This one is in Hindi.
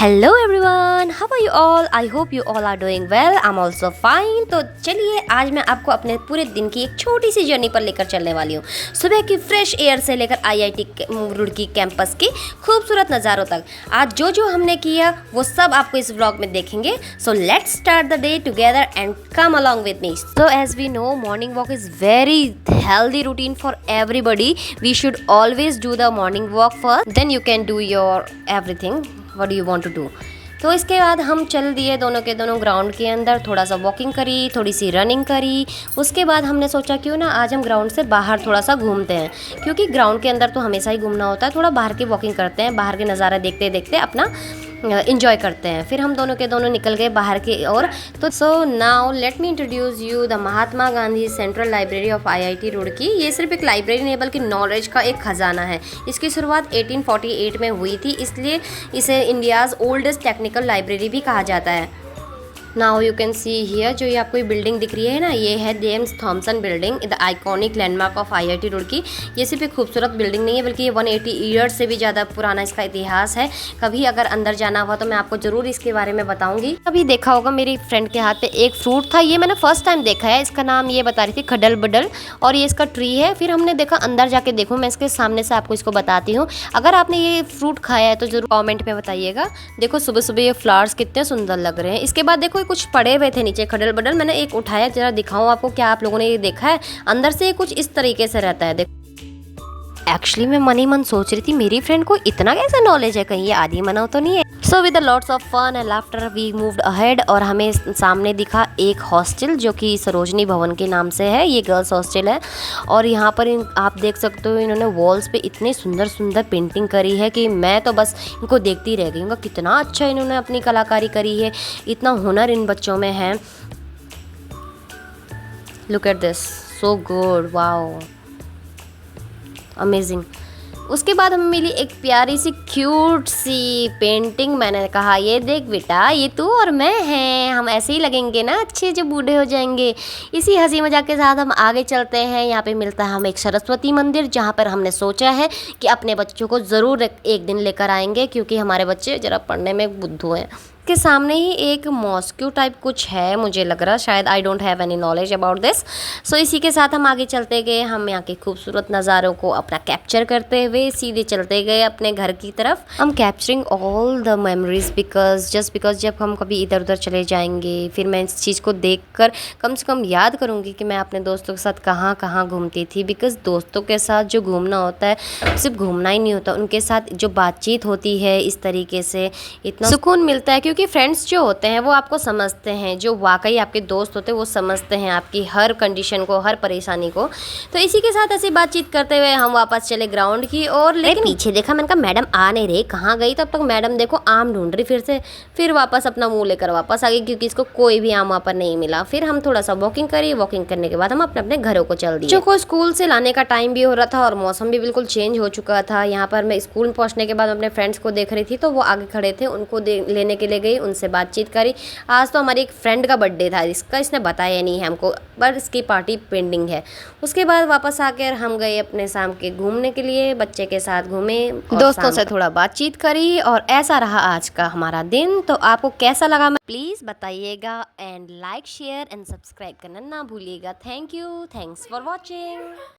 Hello everyone, how are you all? I hope you all are doing well. I am also fine. तो चलिए आज मैं आपको अपने पूरे दिन की एक छोटी सी जर्नी पर लेकर चलने वाली हूँ। सुबह की फ्रेश एयर से लेकर आईआईटी रुड़की कैंपस की खूबसूरत नज़ारों तक। आज जो जो हमने किया वो सब आपको इस व्लॉग में देखेंगे। So let's start the day together and come along with me. So as we know, morning walk is very healthy routine for everybody. We should always do the morning walk first, then you can do your everything what do you want to do. तो इसके बाद हम चल दिए दोनों के दोनों ग्राउंड के अंदर, थोड़ा सा वॉकिंग करी, थोड़ी सी रनिंग करी। उसके बाद हमने सोचा क्यों ना आज हम ग्राउंड से बाहर थोड़ा सा घूमते हैं, क्योंकि ग्राउंड के अंदर तो हमेशा ही घूमना होता है। थोड़ा बाहर की वॉकिंग करते हैं, बाहर के नज़ारा देखते देखते अपना इंजॉय करते हैं। फिर हम दोनों के दोनों निकल गए बाहर की ओर। तो so now let me introduce you the Mahatma Gandhi central library of IIT Roorkee. ये सिर्फ एक लाइब्रेरी नहीं बल्कि नॉलेज का एक ख़जाना है। इसकी शुरुआत 1848 में हुई थी, इसलिए इसे इंडियाज़ ओल्डेस्ट टेक्निकल लाइब्रेरी भी कहा जाता है। Now you can see here, जो ये आपको ये बिल्डिंग दिख रही है ना, ये है James Thompson building, the iconic landmark of IIT Roorkee. ये सिर्फ एक खूबसूरत बिल्डिंग नहीं है बल्कि ये 180 ईयर्स से भी ज़्यादा पुराना इसका इतिहास है। कभी अगर अंदर जाना हुआ तो मैं आपको ज़रूर इसके बारे में बताऊंगी। अभी देखा होगा मेरी फ्रेंड के हाथ पे एक फ्रूट था, ये मैंने फर्स्ट टाइम देखा है। इसका नाम ये बता रही थी खडल बडल, और ये इसका ट्री है। फिर हमने देखा अंदर जाके देखूँ, मैं इसके सामने से आपको इसको बताती हूँ। अगर आपने ये फ्रूट खाया है तो ज़रूर कॉमेंट में बताइएगा। देखो सुबह सुबह ये फ्लावर्स कितने सुंदर लग रहे हैं। इसके बाद देखो कुछ पड़े हुए थे नीचे खडल बडल, मैंने एक उठाया, जरा दिखाऊं आपको। क्या आप लोगों ने ये देखा है? अंदर से ये कुछ इस तरीके से रहता है। देखो एक्चुअली मैं मन ही मन सोच रही थी मेरी फ्रेंड को इतना कैसे नॉलेज है, कहीं ये आदि मनाओ तो नहीं है। So with lots of fun and laughter we moved ahead, और हमें सामने दिखा एक हॉस्टल जो कि सरोजनी भवन के नाम से है। ये गर्ल्स हॉस्टल है, और यहाँ पर आप देख सकते हो इन्होंने वॉल्स पे इतनी सुंदर सुंदर पेंटिंग करी है कि मैं तो बस इनको देखती रह गई हूँ। कितना अच्छा इन्होंने अपनी कलाकारी करी है, इतना हुनर इन बच्चों में है। Look at this, so good, wow, amazing. उसके बाद हमें मिली एक प्यारी सी क्यूट सी पेंटिंग। मैंने कहा ये देख बेटा, ये तू और मैं हैं, हम ऐसे ही लगेंगे ना अच्छे जब बूढ़े हो जाएंगे। इसी हंसी मजाक के साथ हम आगे चलते हैं। यहाँ पे मिलता है हमें एक सरस्वती मंदिर, जहाँ पर हमने सोचा है कि अपने बच्चों को ज़रूर एक दिन लेकर आएंगे, क्योंकि हमारे बच्चे ज़रा पढ़ने में बुद्धू हैं। के सामने ही एक मॉस्क्यू टाइप कुछ है, मुझे लग रहा, शायद I don't have any knowledge about this. So इसी के साथ हम आगे चलते गए। हम यहाँ के खूबसूरत नज़ारों को अपना कैप्चर करते हुए सीधे चलते गए अपने घर की तरफ। हम capturing all the memories because जब हम कभी इधर उधर चले जाएंगे, फिर मैं इस चीज़ को देख कर कम से कम याद करूँगी कि मैं अपने दोस्तों के साथ कहाँ कहाँ घूमती थी। बिकॉज दोस्तों के साथ जो घूमना होता है सिर्फ घूमना ही नहीं होता, उनके साथ जो बातचीत होती है इस तरीके से इतना सुकून मिलता है, क्योंकि फ्रेंड्स जो होते हैं वो आपको समझते हैं। जो वाकई आपके दोस्त होते हैं वो समझते हैं आपकी हर कंडीशन को, हर परेशानी को। तो इसी के साथ ऐसी बातचीत करते हुए हम वापस चले ग्राउंड की ओर। लेकिन पीछे देखा, मैंने कहा मैडम आ नहीं रही, कहाँ गई? तब तक मैडम देखो आम ढूंढ रही फिर से। फिर वापस अपना मुंह लेकर वापस आ गई, क्योंकि इसको कोई भी आम वहाँ पर नहीं मिला। फिर हम थोड़ा सा वॉकिंग करी, वॉकिंग करने के बाद हम अपने अपने घरों को चल दिए। बच्चों को स्कूल से लाने का टाइम भी हो रहा था और मौसम भी बिल्कुल चेंज हो चुका था। यहाँ पर मैं स्कूल में पहुँचने के बाद अपने फ्रेंड्स को देख रही थी, तो वो आगे खड़े थे, उनको लेने के लिए गई, उनसे बातचीत करी। आज तो हमारी एक फ्रेंड का बर्थडे था, इसने बताया नहीं है हमको, पर इसकी पार्टी पेंडिंग है। उसके बाद वापस आकर हम गए अपने शाम के घूमने के लिए, बच्चे के साथ घूमे, दोस्तों से थोड़ा बातचीत करी, और ऐसा रहा आज का हमारा दिन। तो आपको कैसा लगा प्लीज़ बताइएगा, and like share and subscribe करना ना भूलिएगा। Thank you, thanks for watching.